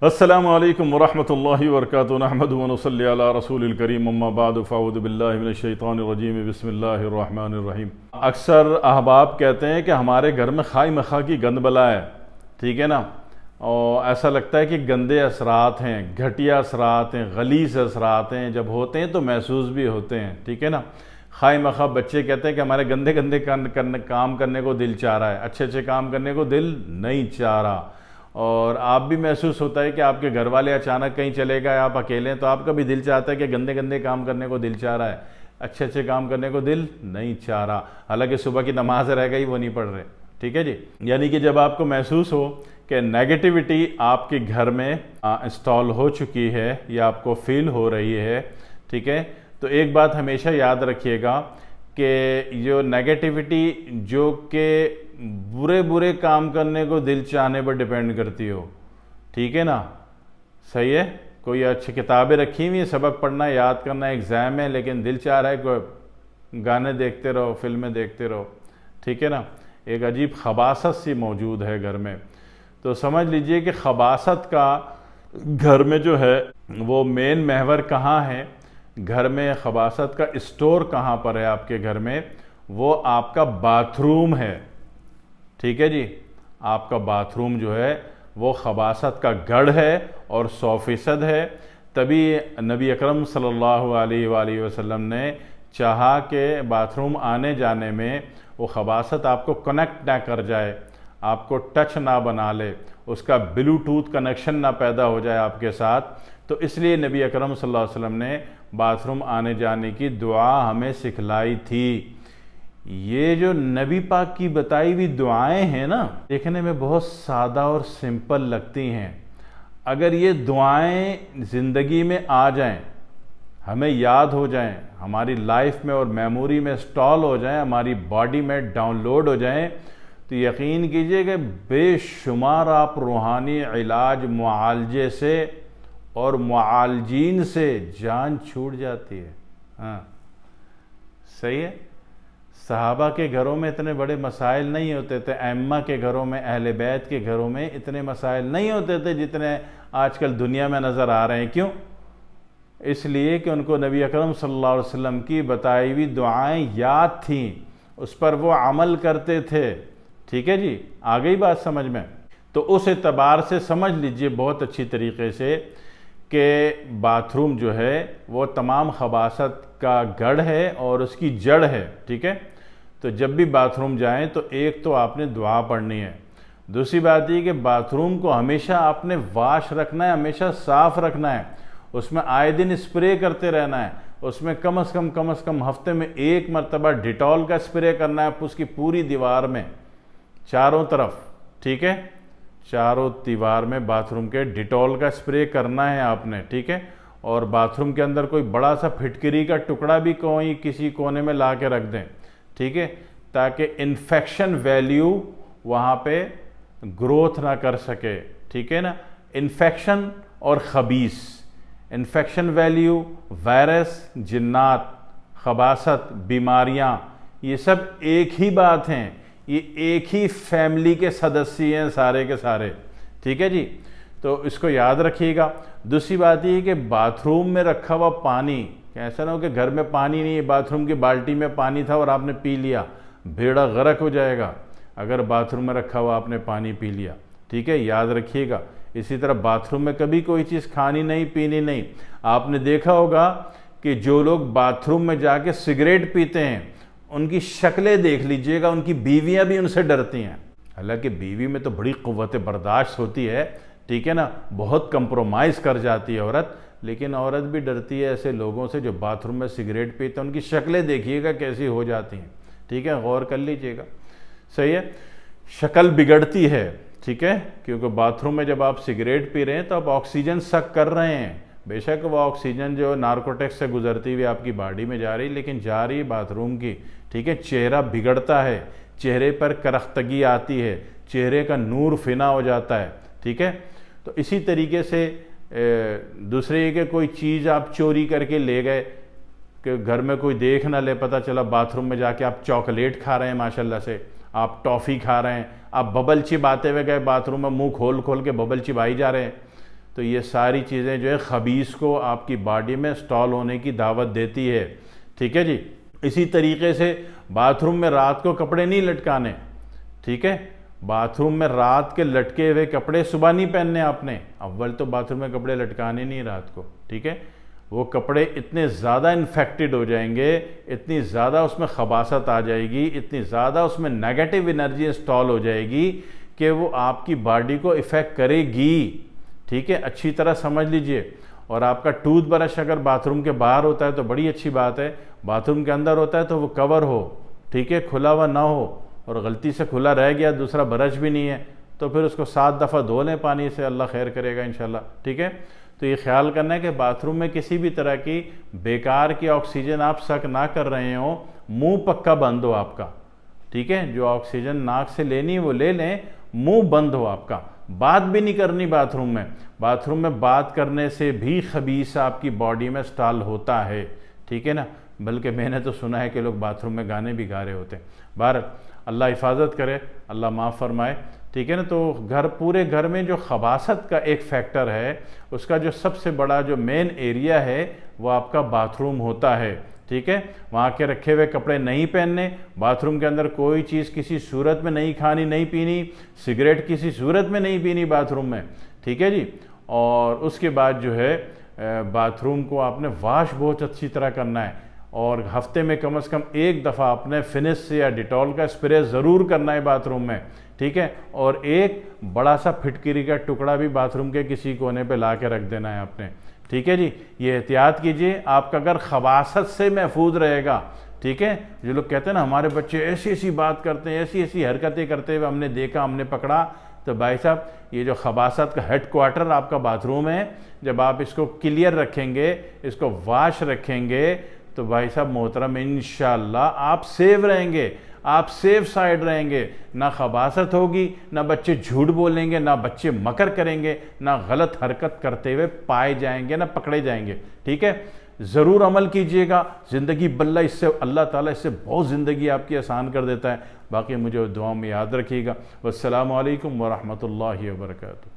अस्सलामु अलैकुम वरहमतुल्लाहि वबरकातुहू नहमदुहु व नुसल्ली अला रसूलिल करीम अम्मा बाद फ़अऊज़ु बिल्लाहि मिनश शैतानिर रजीम बिस्मिल्लाहिर रहमानिर रहीम। अक्सर अहबाब कहते हैं कि हमारे घर में खाई मखा की गंद बला है, ठीक है ना, और ऐसा लगता है कि गंदे असरात हैं, घटिया असरात हैं, गलीज़ असरात हैं, जब होते हैं तो महसूस भी होते हैं, ठीक है ना। खाई मखा बच्चे कहते हैं कि हमारे गंदे गंदे काम करने को दिल चाह रहा है, अच्छे अच्छे काम करने को दिल नहीं चाह रहा। और आप भी महसूस होता है कि आपके घर वाले अचानक कहीं चले गए, आप अकेले हैं, तो आपका भी दिल चाहता है कि गंदे गंदे काम करने को दिल चाह रहा है, अच्छे अच्छे काम करने को दिल नहीं चाह रहा। हालांकि सुबह की नमाज रह गई, वो नहीं पढ़ रहे, ठीक है जी। यानी कि जब आपको महसूस हो कि नेगेटिविटी आपके घर में इंस्टॉल हो चुकी है या आपको फील हो रही है, ठीक है, तो एक बात हमेशा याद रखिएगा कि जो नेगेटिविटी जो कि बुरे बुरे काम करने को दिल चाहने पर डिपेंड करती हो, ठीक है ना, सही है। कोई अच्छी किताबें रखी हुई है, सबक पढ़ना, याद करना, एग्ज़ाम है, लेकिन दिल चाह रहा है कोई गाने देखते रहो, फिल्में देखते रहो, ठीक है ना। एक अजीब खबासत सी मौजूद है घर में, तो समझ लीजिए कि खबासत का घर में जो है वो मेन महवर कहाँ है, घर में खबासत का स्टोर कहाँ पर है आपके घर में, वो आपका बाथरूम है, ठीक है जी। आपका बाथरूम जो है वो खबासत का गढ़ है और 100% है। तभी नबी अकरम सल्लल्लाहु अलैहि वसल्लम ने चाहा कि बाथरूम आने जाने में वो खबासत आपको कनेक्ट ना कर जाए, आपको टच ना बना ले, उसका ब्लूटूथ कनेक्शन ना पैदा हो जाए आपके साथ। तो इसलिए नबी अकरम सल्लल्लाहु अलैहि वसल्लम ने बाथरूम आने जाने की दुआ हमें सिखलाई थी। ये जो नबी पाक की बताई हुई दुआएं हैं ना, देखने में बहुत सादा और सिंपल लगती हैं। अगर ये दुआएं ज़िंदगी में आ जाएं, हमें याद हो जाएं, हमारी लाइफ में और मेमोरी में इंस्टॉल हो जाएं, हमारी बॉडी में डाउनलोड हो जाएं, तो यकीन कीजिए कि बेशुमार आप रूहानी इलाज मुआलजे से और मुआलजीन से जान छूट जाती है। हाँ, सही है। सहाबा के घरों में इतने बड़े मसाइल नहीं होते थे, अम्मा के घरों में, अहले बैत के घरों में इतने मसाइल नहीं होते थे जितने आजकल दुनिया में नज़र आ रहे हैं। क्यों? इसलिए कि उनको नबी अकरम सल्लल्लाहु अलैहि वसल्लम की बताई हुई दुआएं याद थीं, उस पर वो अमल करते थे, ठीक है जी। आ गई बात समझ में? तो उस एतबार से समझ लीजिए बहुत अच्छी तरीके से कि बाथरूम जो है वो तमाम खबासत का गढ़ है और उसकी जड़ है, ठीक है। तो जब भी बाथरूम जाएं तो एक तो आपने दुआ पढ़नी है, दूसरी बात ये कि बाथरूम को हमेशा आपने वाश रखना है, हमेशा साफ़ रखना है, उसमें आए दिन स्प्रे करते रहना है, उसमें कम से कम हफ्ते में एक मरतबा डिटॉल का स्प्रे करना है उसकी पूरी दीवार में, चारों तरफ, ठीक है, चारों दीवार में बाथरूम के डिटॉल का स्प्रे करना है आपने, ठीक है। और बाथरूम के अंदर कोई बड़ा सा फिटकरी का टुकड़ा भी कोई किसी कोने में ला के रख दें, ठीक है, ताकि इन्फेक्शन वैल्यू वहाँ पे ग्रोथ ना कर सके, ठीक है ना। इन्फेक्शन और खबीस, इन्फेक्शन वैल्यू, वायरस, जिन्नात, खबासत, बीमारियाँ, ये सब एक ही बात हैं, ये एक ही फैमिली के सदस्य हैं सारे के सारे, ठीक है जी। तो इसको याद रखिएगा। दूसरी बात ये कि बाथरूम में रखा हुआ पानी, ऐसा ना हो कि घर में पानी नहीं है, बाथरूम की बाल्टी में पानी था और आपने पी लिया, बेड़ा गर्क हो जाएगा अगर बाथरूम में रखा हुआ आपने पानी पी लिया, ठीक है, याद रखिएगा। इसी तरह बाथरूम में कभी कोई चीज़ खानी नहीं, पीनी नहीं। आपने देखा होगा कि जो लोग बाथरूम में जाके सिगरेट पीते हैं उनकी शक्लें देख लीजिएगा, उनकी बीवियां भी उनसे डरती हैं। हालांकि बीवी में तो बड़ी क़ुव्वत बर्दाश्त होती है, ठीक है ना, बहुत कंप्रोमाइज़ कर जाती है औरत, लेकिन औरत भी डरती है ऐसे लोगों से जो बाथरूम में सिगरेट पीते हैं। उनकी शक्लें देखिएगा कैसी हो जाती हैं, ठीक है, गौर कर लीजिएगा, सही है। शक्ल बिगड़ती है, ठीक है, क्योंकि बाथरूम में जब आप सिगरेट पी रहे हैं तो आप ऑक्सीजन सक कर रहे हैं। बेशक वो ऑक्सीजन जो नार्कोटिक्स से गुजरती हुई आपकी बॉडी में जा रही, लेकिन जा रही बाथरूम की, ठीक है। चेहरा बिगड़ता है, चेहरे पर करख्तगी आती है, चेहरे का नूर फिना हो जाता है, ठीक है। तो इसी तरीके से दूसरे के कोई चीज़ आप चोरी करके ले गए कि घर में कोई देख ना ले, पता चला बाथरूम में जाके आप चॉकलेट खा रहे हैं, माशाल्लाह से आप टॉफ़ी खा रहे हैं, आप बबल चिबाते हुए गए बाथरूम में, मुंह खोल खोल के बबल चिबाई जा रहे हैं, तो ये सारी चीज़ें जो है ख़बीस को आपकी बॉडी में इंस्टॉल होने की दावत देती है। ठीक है जी। इसी तरीके से बाथरूम में रात को कपड़े नहीं लटकाने। ठीक है, बाथरूम में रात के लटके हुए कपड़े सुबह नहीं पहनने आपने। अव्वल तो बाथरूम में कपड़े लटकाने नहीं रात को। ठीक है, वो कपड़े इतने ज़्यादा इन्फेक्टेड हो जाएंगे, इतनी ज़्यादा उसमें खबासत आ जाएगी, इतनी ज़्यादा उसमें नेगेटिव एनर्जी इंस्टॉल हो जाएगी कि वो आपकी बॉडी को इफ़ेक्ट करेगी। ठीक है, अच्छी तरह समझ लीजिए। और आपका टूथ ब्रश अगर बाथरूम के बाहर होता है तो बड़ी अच्छी बात है, बाथरूम के अंदर होता है तो वो कवर हो। ठीक है, खुला हुआ ना हो, और गलती से खुला रह गया, दूसरा ब्रश भी नहीं है, तो फिर उसको 7 दफ़ा धो लें पानी से, अल्लाह खैर करेगा इंशाल्लाह। ठीक है, तो ये ख्याल करना है कि बाथरूम में किसी भी तरह की बेकार की ऑक्सीजन आप सक ना कर रहे हो, मुंह पक्का बंद हो आपका। ठीक है, जो ऑक्सीजन नाक से लेनी है वो ले लें, मुंह बंद हो आपका। बात भी नहीं करनी बाथरूम में। बाथरूम में बात करने से भी खबीस आपकी बॉडी में इंस्टॉल होता है। ठीक है ना, बल्कि मैंने तो सुना है कि लोग बाथरूम में गाने भी गा रहे होते हैं। बाहर अल्लाह हिफाजत करे, अल्लाह माफ़ फरमाए। ठीक है ना, तो पूरे घर में जो खबासत का एक फैक्टर है, उसका जो सबसे बड़ा जो मेन एरिया है वो आपका बाथरूम होता है। ठीक है, वहाँ के रखे हुए कपड़े नहीं पहनने, बाथरूम के अंदर कोई चीज़ किसी सूरत में नहीं खानी नहीं पीनी, सिगरेट किसी सूरत में नहीं पीनी बाथरूम में। ठीक है जी। और उसके बाद जो है बाथरूम को आपने वाश बहुत अच्छी तरह करना है, और हफ्ते में कम से कम 1 दफ़ा आपने फिनिश से या डिटॉल का स्प्रे ज़रूर करना है बाथरूम में। ठीक है, और एक बड़ा सा फिटकरी का टुकड़ा भी बाथरूम के किसी कोने पे ला के रख देना है आपने। ठीक है जी, ये एहतियात कीजिए, आपका घर खबासत से महफूज रहेगा। ठीक है, जो लोग कहते हैं ना हमारे बच्चे ऐसी ऐसी बात करते हैं, ऐसी ऐसी हरकतें करते हुए हमने देखा, हमने पकड़ा, तो भाई साहब ये जो खबासत का हेडक्वार्टर आपका बाथरूम है, जब आप इसको क्लियर रखेंगे, इसको वाश रखेंगे, तो भाई साहब मोहतरम इंशाअल्लाह आप सेव रहेंगे, आप सेफ साइड रहेंगे। ना खबासत होगी, ना बच्चे झूठ बोलेंगे, ना बच्चे मकर करेंगे, ना गलत हरकत करते हुए पाए जाएंगे, ना पकड़े जाएंगे। ठीक है, ज़रूर अमल कीजिएगा, ज़िंदगी बल्ला इससे अल्लाह ताला इससे बहुत ज़िंदगी आपकी आसान कर देता है। बाकी मुझे दुआ में याद रखिएगा। वस्सलामु अलैकुम वरहमतुल्लाहि वबरकातुहू।